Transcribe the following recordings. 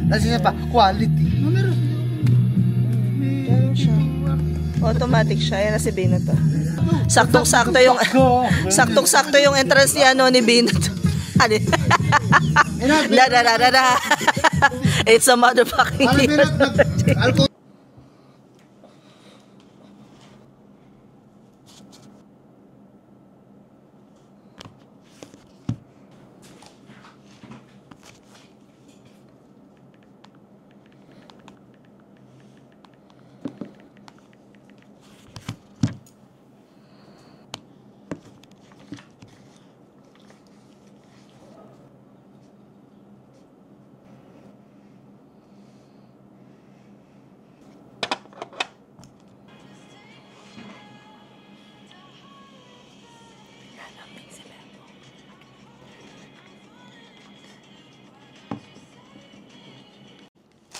Tapos isa pa, quality. Meron siya. Automatic siya. Ayan na si Binot. Saktong-sakto yung saktong-sakto yung entrance ni ano ni Binot. Ano? Da. It's a motherfucking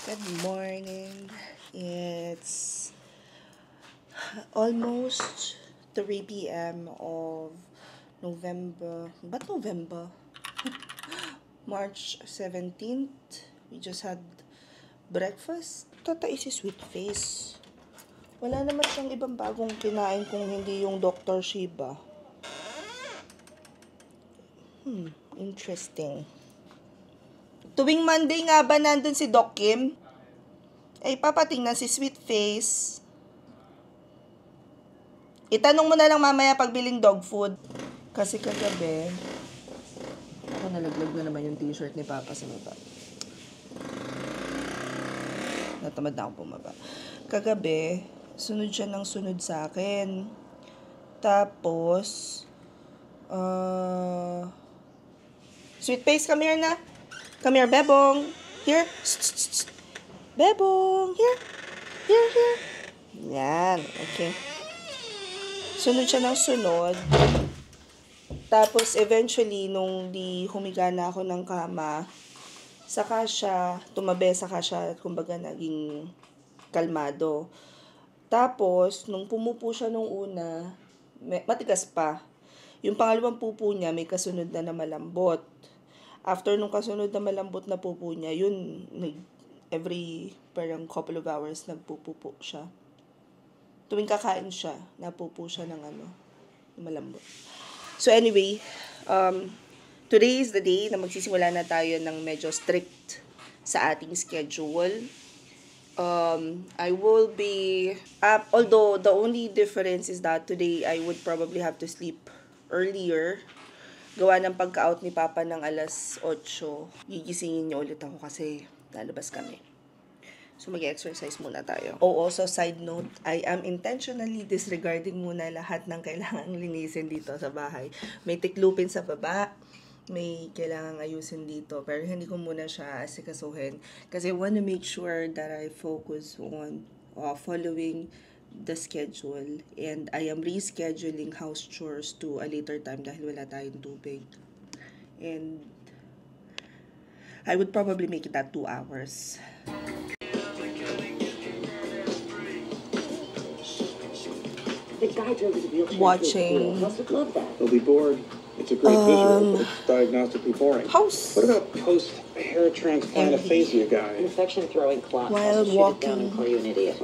Good morning. It's almost 3 p.m. of November. But November? March 17th. We just had breakfast. Tatay si Sweet Face. Wala naman siyang ibang bagong kinain kung hindi yung Dr. Shiba. Interesting. Tuwing Monday nga ba nandun si Doc Kim? Ay, papatingnan si Sweet Face. Itanong mo na lang mamaya pagbiling dog food. Kasi kagabi, ako nalaglag na naman yung t-shirt ni Papa sa baba. Natamad na ako bumaba. Kagabi, sunod siya ng sunod sa akin. Tapos, Sweet Face, come here na. Come here, Bebong. Here. Bebong. Here. Here. Yan. Okay. Sunod siya ng sunod. Tapos, eventually, nung di humiga na ako ng kama, saka siya, tumabi, saka siya, kumbaga, naging kalmado. Tapos, nung pumupo siya nung una, matigas pa. Yung pangalawang pupo niya, may kasunod na malambot. After nung kasunod na malambot na pupo niya, yun, every parang couple of hours, nagpupupo siya. Tuwing kakain siya, napupo siya ng malambot. So anyway, today is the day na magsisimula na tayo ng medyo strict sa ating schedule. I will be, although the only difference is that today I would probably have to sleep earlier. Gawa ng pagka-out ni Papa ng alas 8, gigisingin niyo ulit ako kasi lalabas kami. So, mag-exercise muna tayo. Oh, also, side note, I am intentionally disregarding muna lahat ng kailangang linisin dito sa bahay. May tiklupin sa baba, may kailangang ayusin dito, pero hindi ko muna siya asikasuhin. Kasi I want to make sure that I focus on following the schedule, and I am rescheduling house chores to a later time dahil wala tayong tubig. And I would probably make it at 2 hours. Watching. They'll be bored. It's a great visual, but it's diagnostically boring. House. What about post-hair transplant aphasia guy? Infection-throwing clot. While walking. Oh, well, I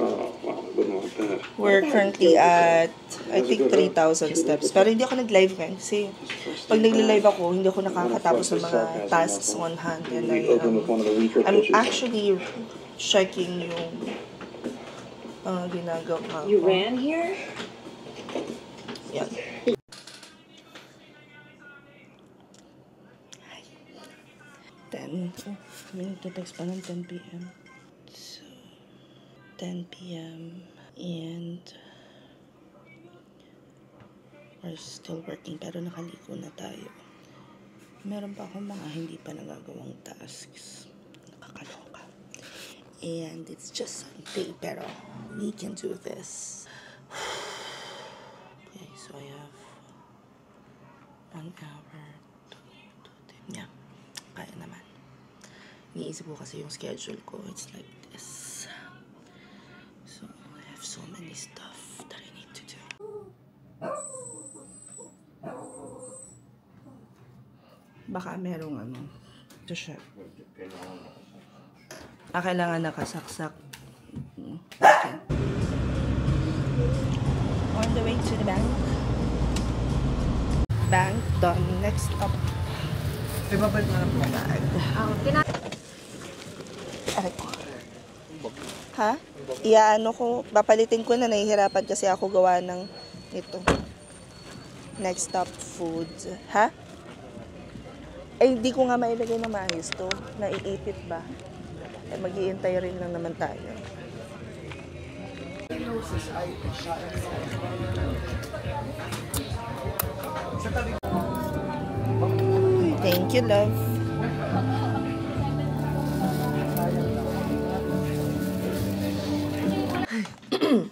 wouldn't want that. We're currently at, I think, 3,000 steps. Pero hindi ako nag-live ngayon kasi pag nag-live ako, hindi ako nakakatapos ng mga tasks on hand. And I'm actually checking yung ginagawa ko. You ran here? Yeah. Kami nagte-text pa ng 10 p.m. So, 10 p.m. and we're still working pero nakaligo na tayo. Meron pa akong mga hindi pa nagagawang tasks. Nakakaloka. And it's just Sunday pero we can do this. Okay, so I have 1 hour to yeah, kaya naman. Iniisip ko kasi yung schedule ko. It's like this. So, I have so many stuff that I need to do. Baka merong ito siya. Kailangan nakasaksak. Okay. On the way to the bank. Bank done. Next stop. Ibabalik na lang po. Aray ko. Ha? Iyaano ko. Papalitin ko na. Nahihirapan kasi ako gawa ng ito. Next stop foods. Ha? Ay, hindi ko nga mailagay na maayos to. Naiipit ba? Eh, mag-iintay rin lang naman tayo. Thank you, love.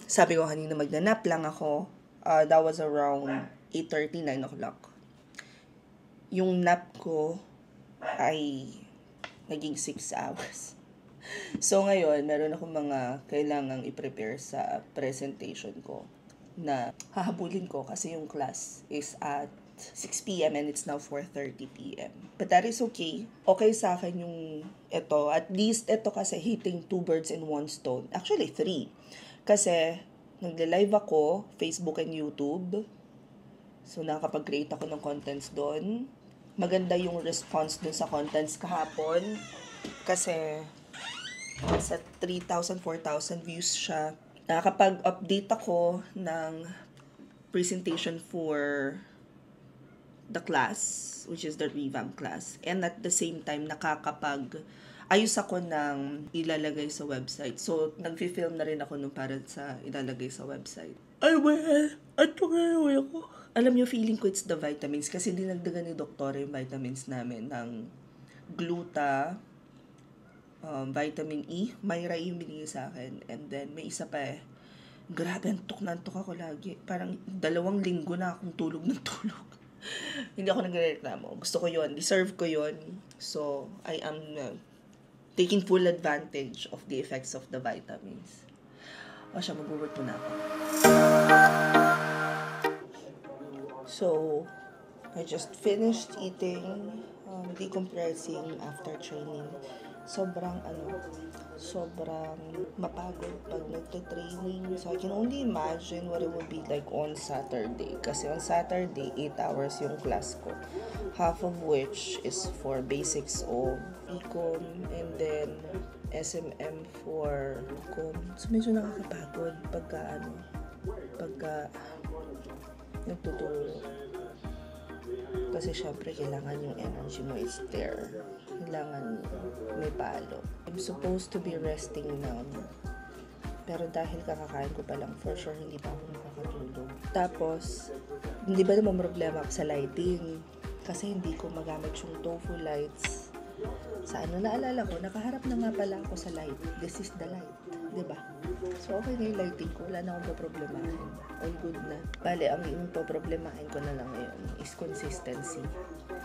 Sabi ko kanina magna-nap lang ako. That was around 8:30, 9 o'clock. Yung nap ko ay naging 6 hours. So ngayon, meron akong mga kailangang i-prepare sa presentation ko na hahabulin ko kasi yung class is at 6 p.m. and it's now 4:30 p.m. But that is okay. Okay sa akin yung ito. At least ito kasi hitting 2 birds in 1 stone. Actually, 3. Kasi nagle-live ako, Facebook and YouTube. So nakakapag-create ako ng contents doon. Maganda yung response dun sa contents kahapon. Kasi sa 3,000, 4,000 views siya. Nakakapag-update ako ng presentation for the class, which is the revamp class. And at the same time, ayos ako ng ilalagay sa website. So, nag-film na rin ako nung para sa ilalagay sa website. Ay, well, ato nga ako. Alam niyo, feeling ko it's the vitamins kasi dinagdagan ni doktor yung vitamins namin ng gluta, vitamin E. Mayra yung binigay sa akin. And then, may isa pa Grabe, antok na antok ako lagi. Parang 2 linggo na akong tulog ng tulog. Hindi ako nagreklamo. Gusto ko yon, deserve ko yon. So, I am taking full advantage of the effects of the vitamins. O siya, mag-work muna ako. So, I just finished eating, decompressing after training. Sobrang mapagod pag nagte-training. So, I can only imagine what it would be like on Saturday. Kasi on Saturday, 8 hours yung class ko. Half of which is for basics of Econ and then SMM for Com. So, medyo nakakapagod pagka nagtuturo. Kasi syempre, kailangan yung energy mo is there. Kailangan may palo. I'm supposed to be resting now. Pero dahil kakakain ko pa lang, for sure, hindi pa ako makakatulog. Tapos, hindi ba naman problema ako sa lighting? Kasi hindi ko magamit yung tofu lights. Sa naalala ko, nakaharap na nga pala ako sa light. This is the light. Diba? So, okay na yung lighting ko. Wala na akong poproblemahin. All good na. Bale, ang yung poproblemahin ko na lang ngayon is consistency.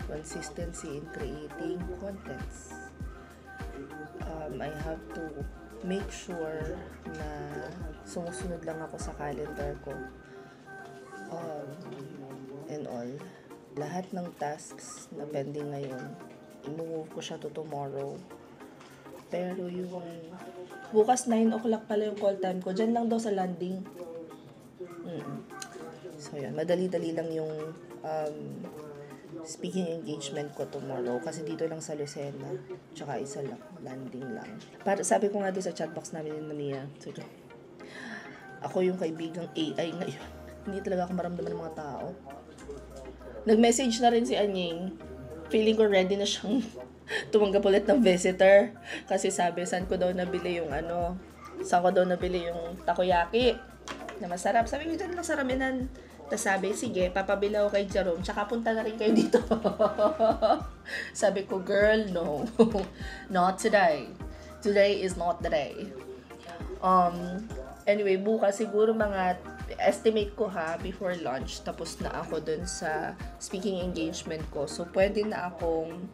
Consistency in creating contents. I have to make sure na sumusunod lang ako sa calendar ko. And all. Lahat ng tasks na pending ngayon, i-move ko siya to tomorrow. Pero yung bukas 9 o'clock pala yung call time ko. Diyan lang daw sa landing. So, yun. Madali-dali lang yung speaking engagement ko tomorrow. Kasi dito lang sa Lucena. Tsaka isa lang. Landing lang. Sabi ko nga doon sa chatbox namin ni Mia. Ako yung kaibigang AI ngayon. Hindi talaga ako maramdaman ng mga tao. Nag-message na rin si Anying. Feeling ko ready na siyang tumanggap ulit ng visitor. Kasi sabi, saan ko daw nabili yung takoyaki na masarap. Sabi ko, dyan lang sa Raminan. Tapos sabi, sige, papabila ko kay Jerome. Tsaka punta na rin kayo dito. Sabi ko, girl, no. Not today. Today is not the day. Anyway, bukas siguro mga estimate ko before lunch, tapos na ako dun sa speaking engagement ko. So, pwede na akong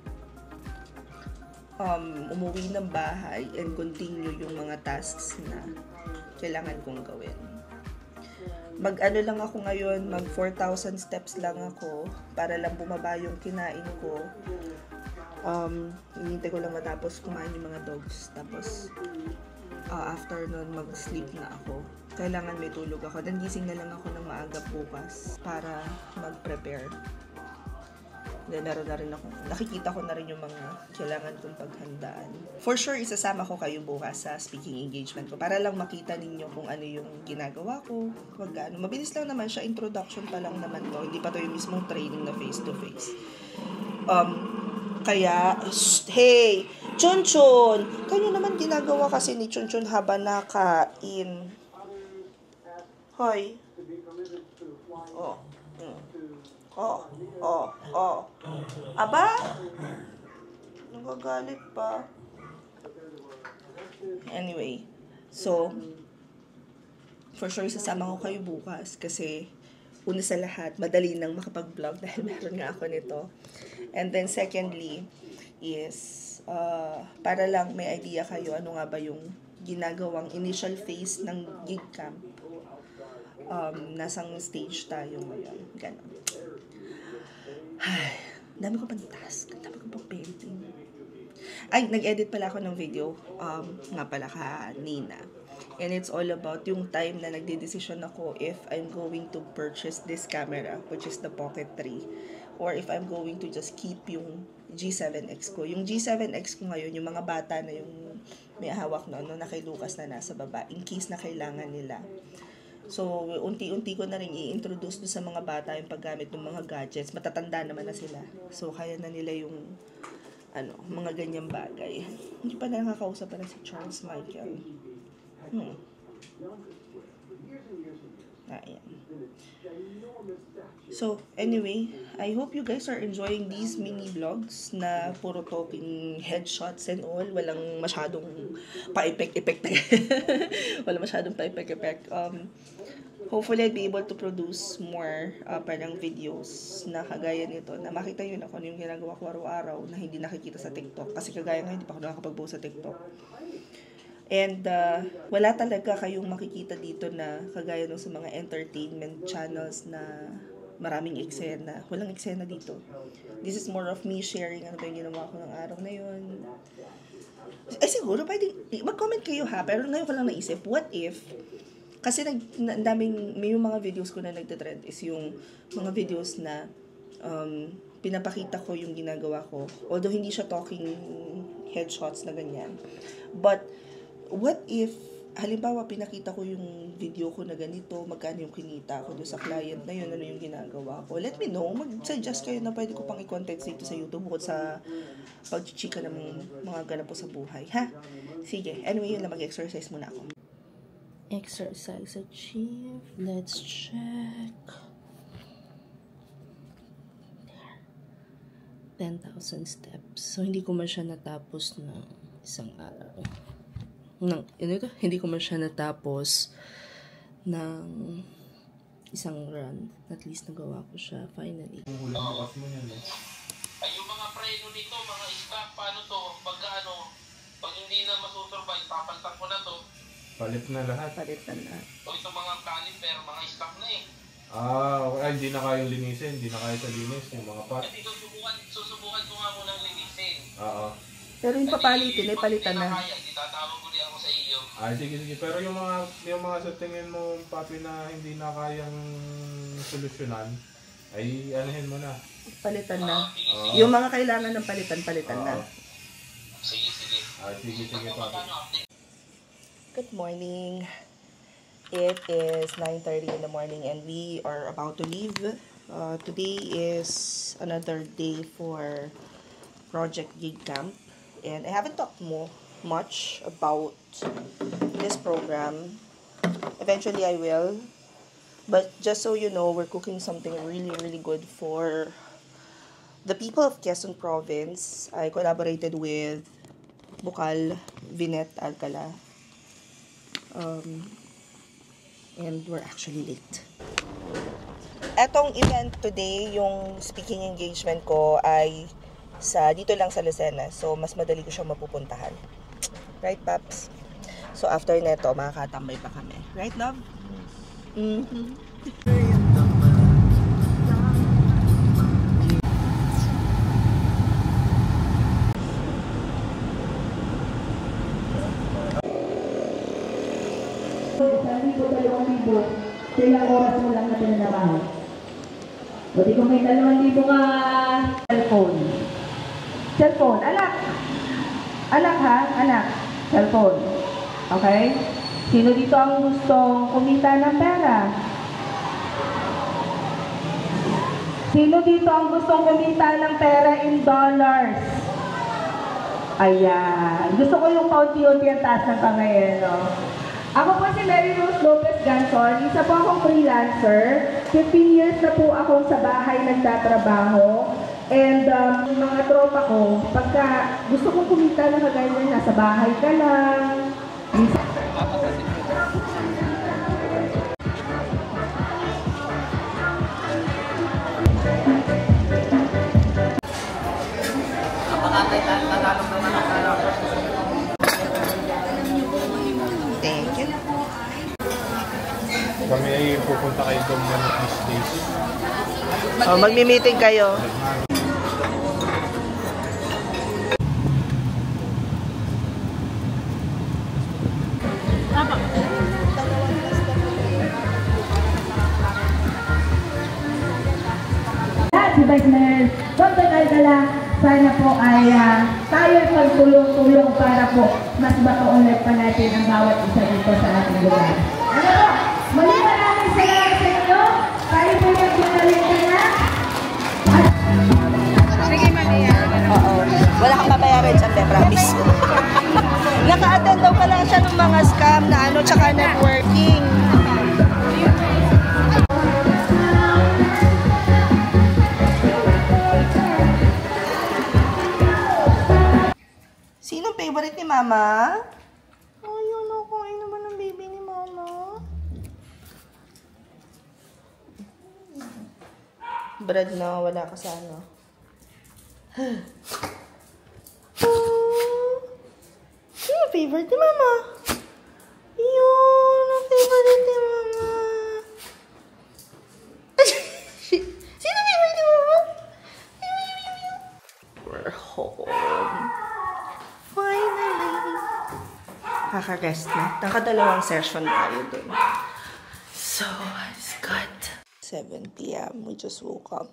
umuwi ng bahay and continue yung mga tasks na kailangan kong gawin. Lang ako ngayon, 4,000 steps lang ako para lang bumaba yung kinain ko. Hinintay ko lang matapos kumain yung mga dogs. Tapos, after nun, mag-sleep na ako. Kailangan may tulog ako. Then, gising na lang ako ng maaga bukas para mag-prepare. Then, meron na rin ako. Nakikita ko na rin yung mga kailangan kong paghandaan. For sure, isasama ko kayo bukas sa speaking engagement ko para lang makita ninyo kung ano yung ginagawa ko. Ano. Mabilis lang naman siya. Introduction pa lang naman to. Hindi pa to yung mismong training na face-to-face. Kaya, hey, Chunchun! Kanya naman ginagawa kasi ni Chunchun habang nakain. Hoy. Oh. Aba? Nagagalit pa. Anyway, so, for sure, sasama ko kayo bukas kasi una sa lahat, madali nang makapag-vlog dahil meron nga ako nito. And then secondly, is para lang may idea kayo ano nga ba yung ginagawang initial phase ng gig camp. Nasang stage tayo ngayon. Ganon. Ay, dami ko pang task. Dami ko pang painting. Ay, nag-edit pala ako ng video. Nga pala kanina. And it's all about yung time na nagde-decision ako if I'm going to purchase this camera, which is the Pocket 3, or if I'm going to just keep yung G7X ko. Yung G7X ko ngayon, yung mga bata na yung may hawak na kay Lucas na nasa baba, in case na kailangan nila. So, unti-unti ko na rin i-introduce doon sa mga bata yung paggamit ng mga gadgets. Matatanda naman na sila. So, kaya na nila yung mga ganyang bagay. Hindi pa nakakausap pa na si Charles Michael. Ayan. So, anyway, I hope you guys are enjoying these mini vlogs na puro talking headshots and all. Walang masyadong pa-effect-effect. Walang masyadong pa-effect-effect. Hopefully, I'll be able to produce more parang videos na kagaya nito. Na makita yun ako yung ginagawa ko araw-araw na hindi nakikita sa TikTok. Kasi kagaya nga, hindi pa ako nakakapag-post sa TikTok. And wala talaga kayong makikita dito na kagaya nung sa mga entertainment channels na maraming eksena. Walang eksena dito. This is more of me sharing ano ba yung ginawa ko ng araw na yun. Siguro, pwede, mag-comment kayo ha, pero ngayon ko lang naisip, what if, kasi may yung mga videos ko na nagtitrend is yung mga videos na pinapakita ko yung ginagawa ko. Although hindi siya talking headshots na ganyan. But, what if, halimbawa, pinakita ko yung video ko na ganito, magkano yung kinita ko doon sa client na yun, ano yung ginagawa ko. Let me know, mag-suggest kayo na pwede ko pang i-content dito sa YouTube bukod sa pag-chika ng mga ganap po sa buhay, ha? Sige, anyway, yun lang, mag-exercise muna ako. Exercise achieved. Let's check. 10,000 steps. So, hindi ko man siya natapos na isang araw. Hindi ko man siya natapos ng isang run. At least nagawa ko siya finally. Ay, yung mga preno nito, mga stock, paano to? Pag hindi na masusurvive, papalitan ko na to. Palit na lahat. Palitan na. O itong mga caliper, mga stock na eh. Hindi na kayang linisin. Hindi na kaya sa linis. Yung mga pot. Hindi susubukan ko nga munang linisin. Oo. Pero yung papalitin ay palitan na. Hindi na kaya, itatawag ko ako sa iyo. Sige. Pero yung mga sa tingin mo, papi, na hindi na kayang solusyonan, ay anuhin mo na. Palitan na. Yung mga kailangan ng palitan na. Sige. Sige, papi. Good morning. It is 9:30 in the morning and we are about to leave. Today is another day for Project Gig Camp. And I haven't talked much about this program. Eventually I will. But just so you know, we're cooking something really, really good for the people of Quezon Province. I collaborated with Bukal Vinet Alcala. And we're actually late. Etong event today, yung speaking engagement ko ay dito lang sa Lucena. So, mas madali ko siyang mapupuntahan. Right, Paps? So, after neto, makakatambay pa kami. Right, love? 1,000, 2,000, ilang oras mo lang na pinanabaho. O di kung may 2,000 ka cellphone. Cellphone, anak! Anak ha, anak. Cellphone. Okay? Sino dito ang gustong kumita ng pera? Sino dito ang gustong kumita ng pera in dollars? Ayan. Gusto ko yung paunti-unti ang taas ng kamay, no? Ako po si Mary Rose Lopez Ganson. Isa po akong freelancer. 15 years na po akong sa bahay nagtatrabaho. And yung mga tropa ko, pagka gusto kong kumita na kagaya na nasa bahay ka lang. Thank you. Kami ay pupunta kayo doon one of these days. Oh, magmi-meeting kayo. Si Vice Mayor Dr. Alcala, sana po ay tayo magtulong-tulong para po mas makaunlad pa natin ang bawat isa dito sa ating lugar. Ano po? Muli maraming salamat sa inyo. Tayo po yung pinalita na. Sige, Maria. Oo. Wala kang babayaran dyan, be, promise. Naka-attend daw pala siya ng mga scam na ano, tsaka networking. Sinong favorite ni Mama? Ayun ako. Ano ba ng baby ni Mama? Brad na, wala ka sa ano. Sino favorite ni Mama? Yun, ang favorite ni Mama. Sino favorite ni Mama? We're home. Finally. Kaka-rest na. Nakadalawang session tayo dun. So, it's good. 7 p.m. We just woke up.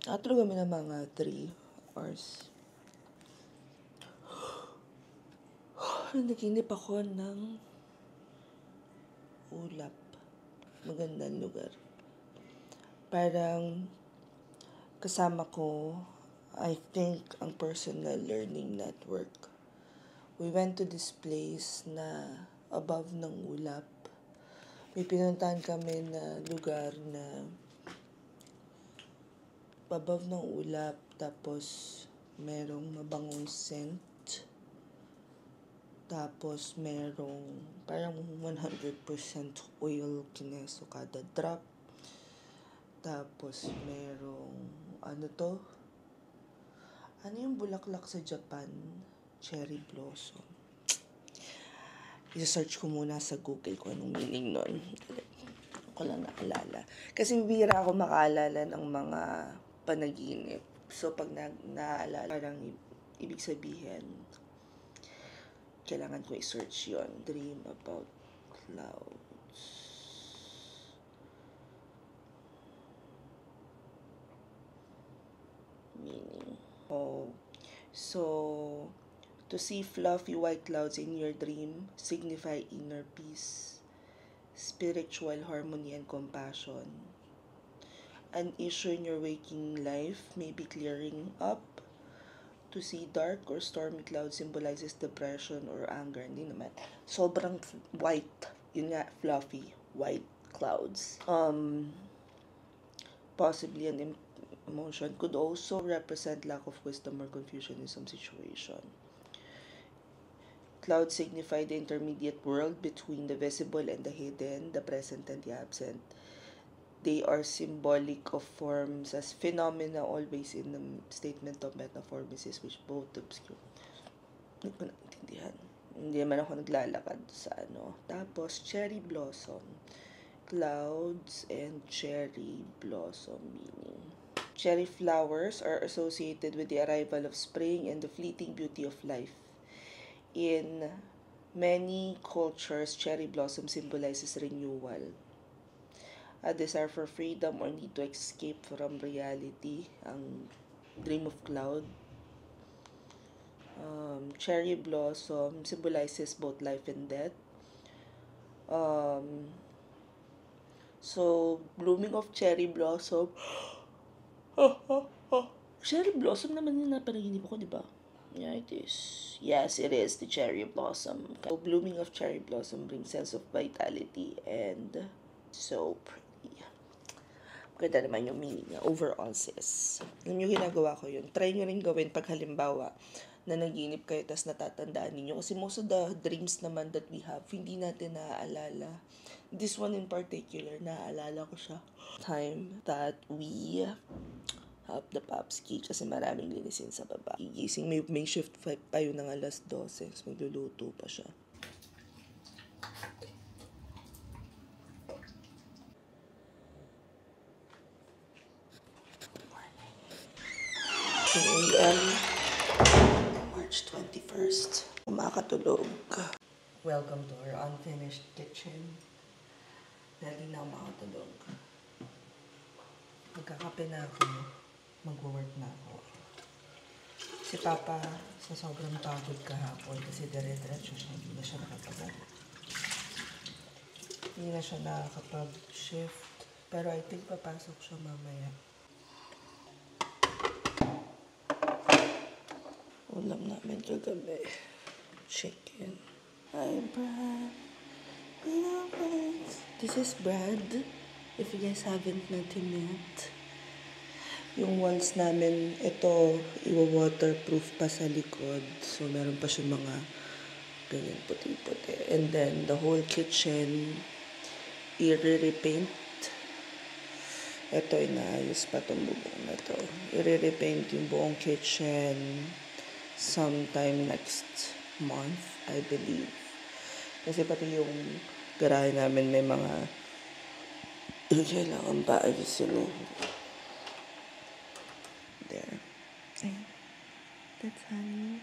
Natulog kami ng mga 3 hours. Naginip ako ng ulap. Magandang lugar. Parang kasama ko, I think, ang personal learning network. We went to this place na above ng ulap. May pinuntahan kami na lugar na above ng ulap, tapos merong mabangong scent. Tapos merong parang 100% oil kineso kada drop. Tapos merong ano to? Ano yung bulaklak sa Japan? Cherry blossom. I-search ko muna sa Google kung anong meaning nun. Ako lang naalala. Kasi bibira ako makaalala ng mga panaginip. So, pag naalala, parang ibig sabihin, kailangan ko i-search yon. Dream about clouds. Meaning. Oh. So, to see fluffy white clouds in your dream signify inner peace, spiritual harmony, and compassion. An issue in your waking life may be clearing up. To see dark or stormy clouds symbolizes depression or anger. Hindi naman. Sobrang white. Yun nga, fluffy white clouds. Possibly an emotion could also represent lack of wisdom or confusion in some situation. Clouds signify the intermediate world between the visible and the hidden, the present and the absent. They are symbolic of forms as phenomena, always in the statement of metamorphosis which both obscure. Hindi ko naintindihan. Hindi naman ako naglalakad sa ano. Tapos, cherry blossom. Clouds and cherry blossom meaning. Cherry flowers are associated with the arrival of spring and the fleeting beauty of life. In many cultures, cherry blossom symbolizes renewal. A desire for freedom or need to escape from reality. Ang dream of cloud. Cherry blossom symbolizes both life and death. So, blooming of cherry blossom. Cherry blossom naman yung napanaginip ko, di ba? Yeah, it is. Yes, it is the cherry blossom. So, blooming of cherry blossom brings sense of vitality and so pretty. Maganda naman yung meaning niya. Overall, sis. Alam nyo, ginagawa ko yun. Try nyo rin gawin pag halimbawa na naginip kayo tas natatandaan ninyo. Kasi most of the dreams naman that we have, hindi natin naaalala. This one in particular, naaalala ko siya. Time that we help the Papski kasi maraming linisin sa baba. Gigising, may shift pa yun ng alas 12. Magluluto pa siya. AM, March 21st. Kumakatulog. Welcome to our unfinished kitchen. Dahil na makatulog. Magkakape na ako. Mag-work na ako. Si Papa, sa sobrang pagod kahapon kasi dire-diretso siya. Hindi na siya nakakapag-shift. Pero I think papasok siya mamaya. Ulam namin kagabi. Chicken. Hi, Brad. Hello, friends. This is Brad. If you guys haven't met him yet. Yung walls namin, ito, iwa-waterproof pa sa likod. So, meron pa siya mga ganyan puti-puti. And then, the whole kitchen, i-repaint. Ito, inaayos pa itong bubong na ito. I-repaint yung buong kitchen sometime next month, I believe. Kasi pati yung garahe namin may mga kailangan pa ayusin. There. Ayan. That's honey.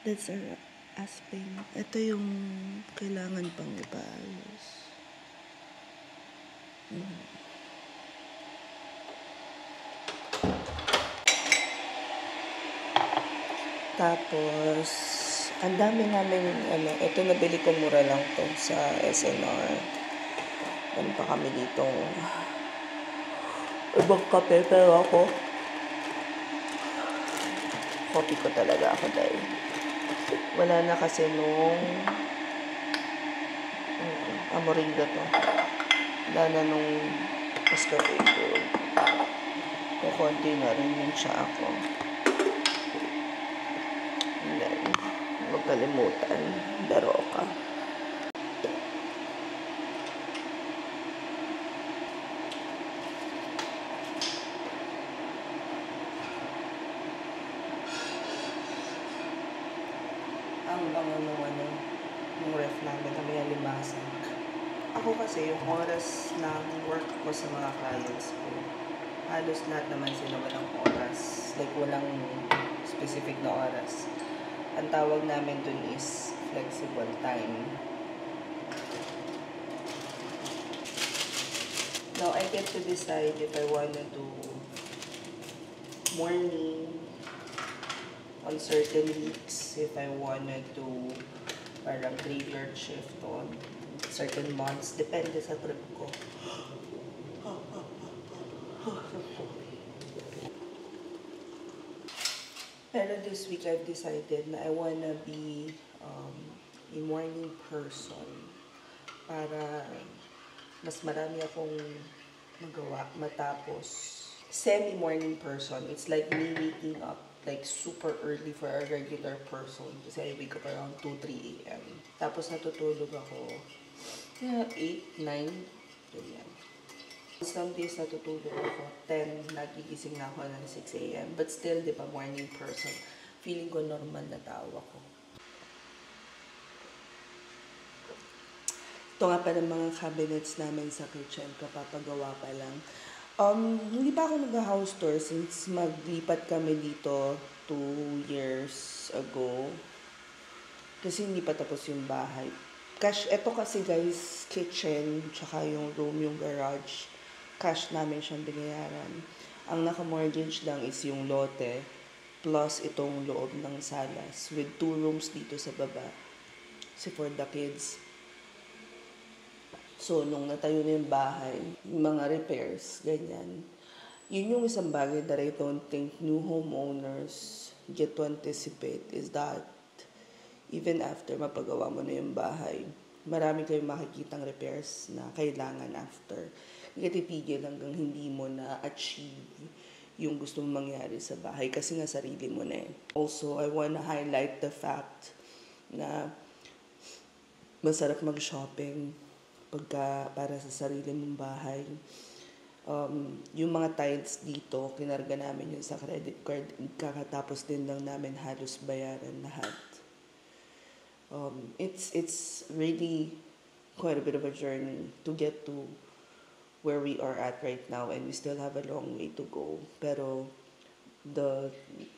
That's our asping. Ito yung kailangan pang ipaayos. Tapos, ang dami namin, ito nabili ko mura lang to sa SNR. Meron pa kami ditong ibang kape, pero ako, coffee ko talaga ako dahil wala na kasi nung Amoringa to. Wala na nung Nescafe Gold. Kukunti na rin yung siya ako. And then, huwag kalimutan, Baroka. Yung ref namin, kami alimasag. Ako kasi, yung oras ng work ko sa mga clients ko, halos lahat naman sila walang oras. Like, walang specific na oras. Ang tawag namin dun is flexible time. Now, I get to decide if I wanna do morning on certain weeks, if I wanna do parang graveyard shift on certain months. Depende sa trip ko. Pero this week, I've decided na I wanna be a morning person para mas marami akong magawa matapos. Semi-morning person. It's like me waking up like super early for a regular person. Kasi I wake up around 2-3 a.m. Tapos natutulog ako 8, 9, ganyan. Some days natutulog ako 10, nagigising na ako ng 6 a.m. But still, di ba, morning person. Feeling ko normal na tao ako. Ito nga pa ng mga cabinets namin sa kitchen, kapapagawa pa lang. Hindi pa ako nag-house tour since maglipat kami dito 2 years ago. Kasi hindi pa tapos yung bahay. Eto kasi guys, kitchen, tsaka yung room, yung garage. Cash namin siyang binayaran. Ang naka-mortgage lang is yung lote, plus itong loob ng salas, with 2 rooms dito sa baba. Kasi for the kids. So, nung natayo na yung bahay, yung mga repairs, ganyan. Yun yung isang bagay that I don't think new homeowners get to anticipate is that even after mapagawa mo na yung bahay, marami kayong makikitang repairs na kailangan after. Hindi ka titigil hanggang hindi mo na-achieve yung gusto mong mangyari sa bahay kasi nga sarili mo na eh. Also, I wanna highlight the fact na masarap mag-shopping para sa sarili mong bahay. Yung mga tiles dito, kinarga namin yun sa credit card. Kakatapos din lang namin halos bayaran lahat. It's really quite a bit of a journey to get to where we are at right now, and we still have a long way to go. Pero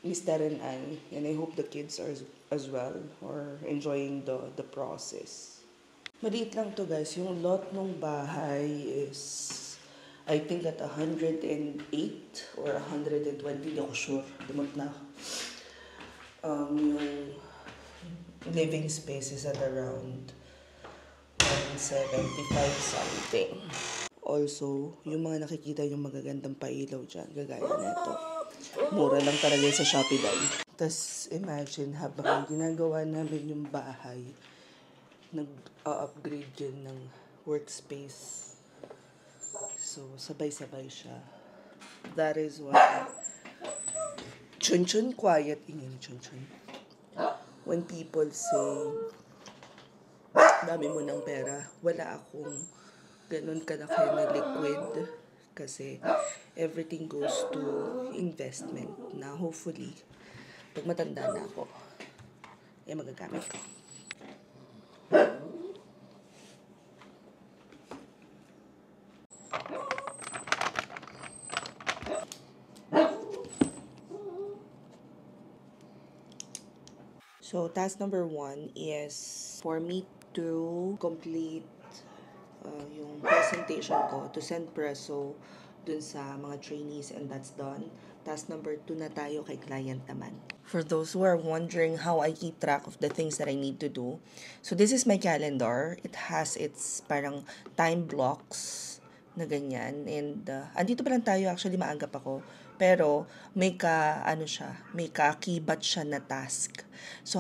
Miss Darren and I hope the kids are as well, are enjoying the process. Maliit lang to guys, yung lot ng bahay is I think at 108 or 120, di ako sure, dumag na ako. Yung living space is at around 175 something. Also, yung mga nakikita yung magagandang pailaw dyan, gagaya nito. Mura lang talaga sa Shopee dahil. Tapos imagine habang ginagawa namin yung bahay, nag-upgrade yun ng workspace. So, sabay-sabay siya. That is why chun-chun quiet ingin chun-chun. When people say dami mo ng pera, wala akong ganun kalaki na liquid kasi everything goes to investment na hopefully pag matanda na ako magagamit ko. So, task number 1 is for me to complete yung presentation ko, to send preso dun sa mga trainees, and that's done. Task number 2 na tayo kay client naman. For those who are wondering how I keep track of the things that I need to do, so this is my calendar. It has its parang time blocks na ganyan. And andito pa lang tayo, actually maaga pa ako. Pero may kaakibat siya na task. So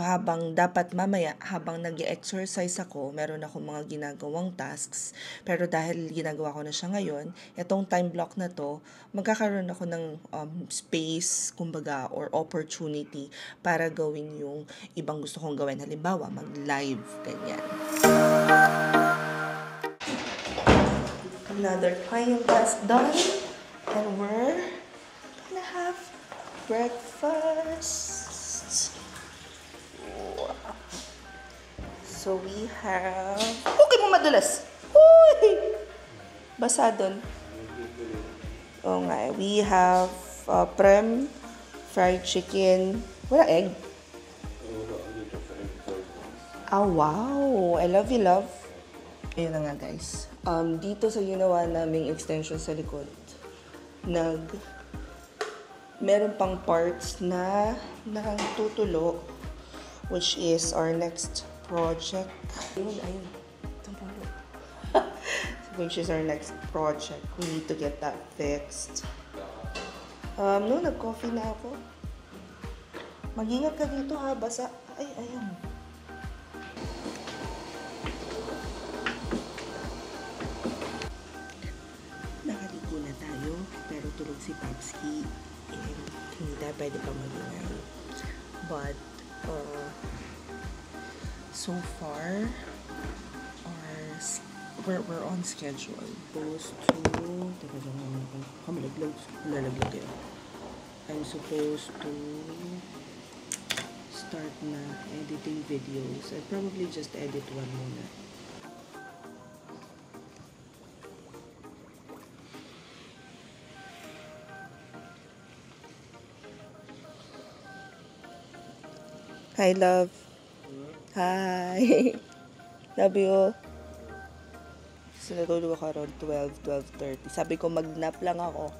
dapat mamaya, habang nag-exercise ako, meron akong mga ginagawang tasks. Pero dahil ginagawa ko na siya ngayon, itong time block na to, magkakaroon ako ng space, kumbaga, or opportunity para gawin yung ibang gusto kong gawin. Halimbawa, mag-live, ganyan. Another client task done. And we're gonna have breakfast. Wow. So we have... Okay mo madulas! Uy! Basa dun. Oo nga. We have prem, fried chicken. Wala egg. Oh, wow! I love you, love. Ayun na nga, guys. Dito sa ginawa naming extension sa likod, meron pang parts na tutulo, which is our next project. Which is our next project. We need to get that fixed. No, nag-coffee na ako. Mag-ingat ka dito ha, basa. Ay, ayan. Nakaligo na tayo, pero tulog si Papski. And hindi tayo pwede pa mag-ingay. But, so far, we're on schedule. Supposed to... Teka lang naman ako. Lalaglag yun. I'm supposed to start na editing videos. I'll probably just edit one muna. Hi, love. Hi! Love you. So, natulog ako around 12:30. Sabi ko, mag-nap lang ako.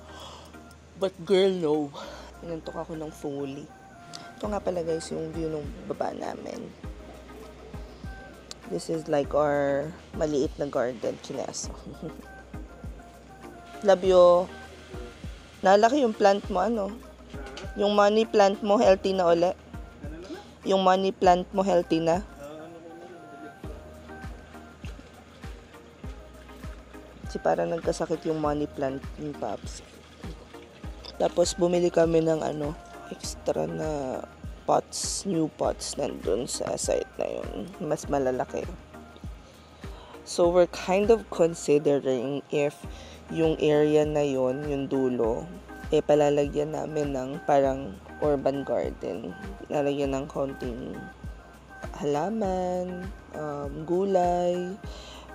But girl, no. Inantok ako ng fully. Ito nga pala guys, yung view ng baba namin. This is like our maliit na garden, Kineso. Love you. Nalaki yung plant mo, ano? Yung money plant mo, healthy na uli. Yung money plant mo, healthy na. Kasi parang nagkasakit yung money plant yung Paps. Tapos bumili kami ng extra na pots, new pots nandun sa site na yun. Mas malalaki. So we're kind of considering if yung area na yun, yung dulo, palalagyan namin ng parang urban garden. Lalagyan ng konting halaman, gulay.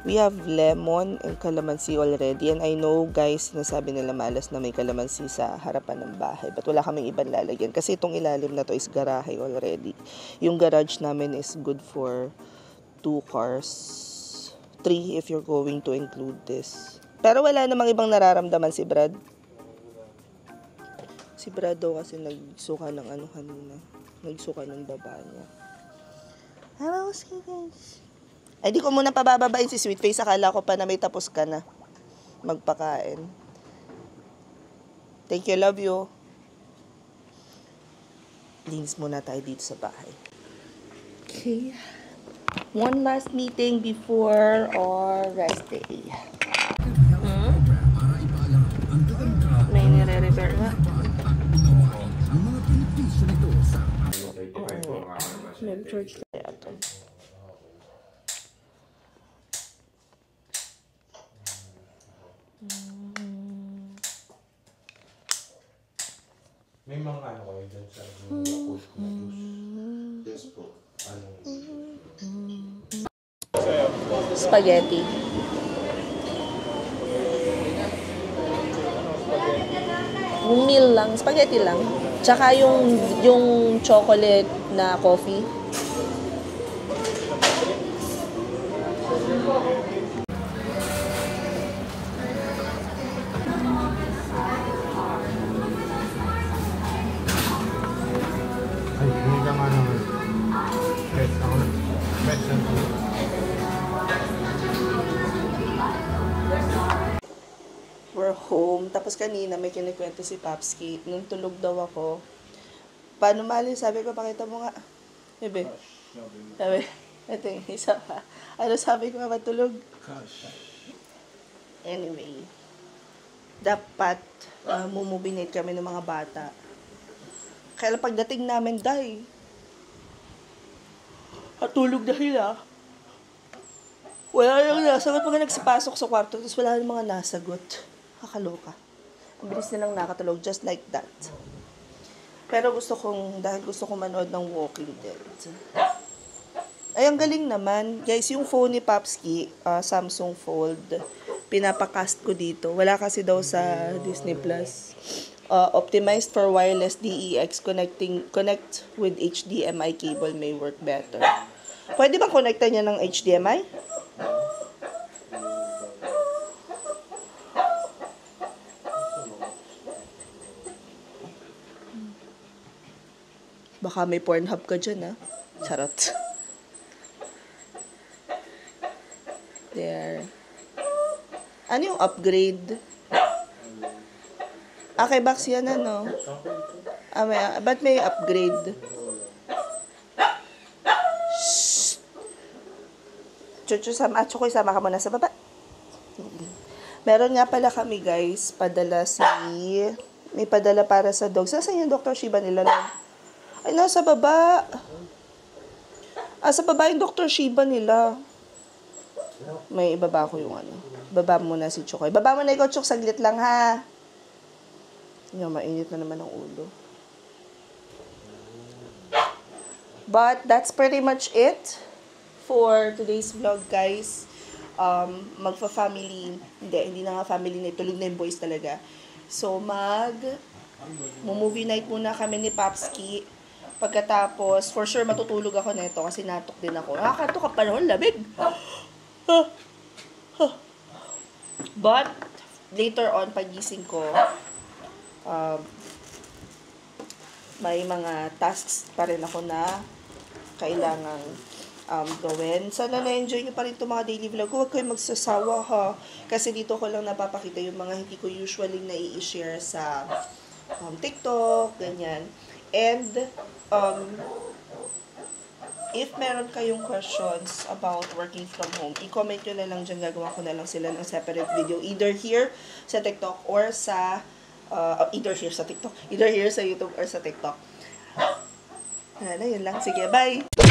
We have lemon and calamansi already. And I know, guys, nasabi nila malas na may calamansi sa harapan ng bahay. But wala kaming ibang lalagyan. Kasi itong ilalim na to is garahe already. Yung garage namin is good for 2 cars. 3 if you're going to include this. Pero wala namang ibang nararamdaman si Brad. Si Brad daw kasi nagsuka ng kanina. Nagsuka ng baba niya. Hello, guys. Ay, di ko muna pabababain si Sweet Face. Akala ko pa na may tapos ka na magpakain. Thank you, love you. Linis muna tayo dito sa bahay. Okay. One last meeting before our rest day. May nire-repair nga. May church kaya ito. May mga kayo dyan sa Yakult na juice. Yes po. Spaghetti. Meal lang, spaghetti lang. Tsaka yung chocolate na coffee. Ay, hindi ka nga naman. Fresh ako na. Fresh na ito. We're home. Tapos kanina may kinikwento si Papski. Nung tulog daw ako. Paano mali? Sabi ko, pakita mo nga. Bebe. Sabi, ito yung isa pa. Ano sabi ko nga matulog? Anyway. Dapat mumubinate kami ng mga bata. Kaya pagdating namin, day, at tulog na sila. Wala nang nasagot. Pag nagsipasok sa kwarto, tapos wala nang mga nasagot. Kakaloka. Ang bilis nilang nakatulog, just like that. Pero dahil gusto kong manood ng Walking Dead. Ay, ang galing naman. Guys, yung phone ni Papski, Samsung Fold, pinapakast ko dito. Wala kasi daw sa Disney Plus. Optimized for wireless DEX, connect with HDMI cable may work better. Pwede bang connectan niya ng HDMI? Baka may Pornhub ka dyan, ha? Charot. There. Ano yung upgrade? Kay Bax yan, ano? Ba't may upgrade? Shhh! Chuchu, Chokoy, sama ka muna sa baba. Meron nga pala kami, guys, may padala para sa dog. Saan yung Dr. Shiba nila lang? Ay, nasa baba. Sa baba yung Dr. Shiba nila. May ibaba ko yung Baba muna si Chokoy. Baba mo na ikaw, Chok, saglit lang, ha? Mainit na naman ang ulo. But that's pretty much it for today's vlog, guys. Magfa-family, hindi na nga family night, tulog na yung boys talaga. So, movie night muna kami ni Papski. Pagkatapos, for sure matutulog ako nito kasi natok din ako. Nakakatok ka pa noon, lamig. But, later on, pagising ko, may mga tasks pa rin ako na kailangang gawin. Sana na-enjoy nyo pa rin itong mga daily vlog ko. Huwag kayong magsasawa ha. Kasi dito ko lang napapakita yung mga hindi ko usually na-i-share sa TikTok, ganyan. And, if meron kayong questions about working from home, i-comment nyo na lang dyan. Gagawa ko na lang sila ng separate video. Either here sa TikTok or sa either here sa YouTube or sa TikTok. Yun lang. Sige, bye!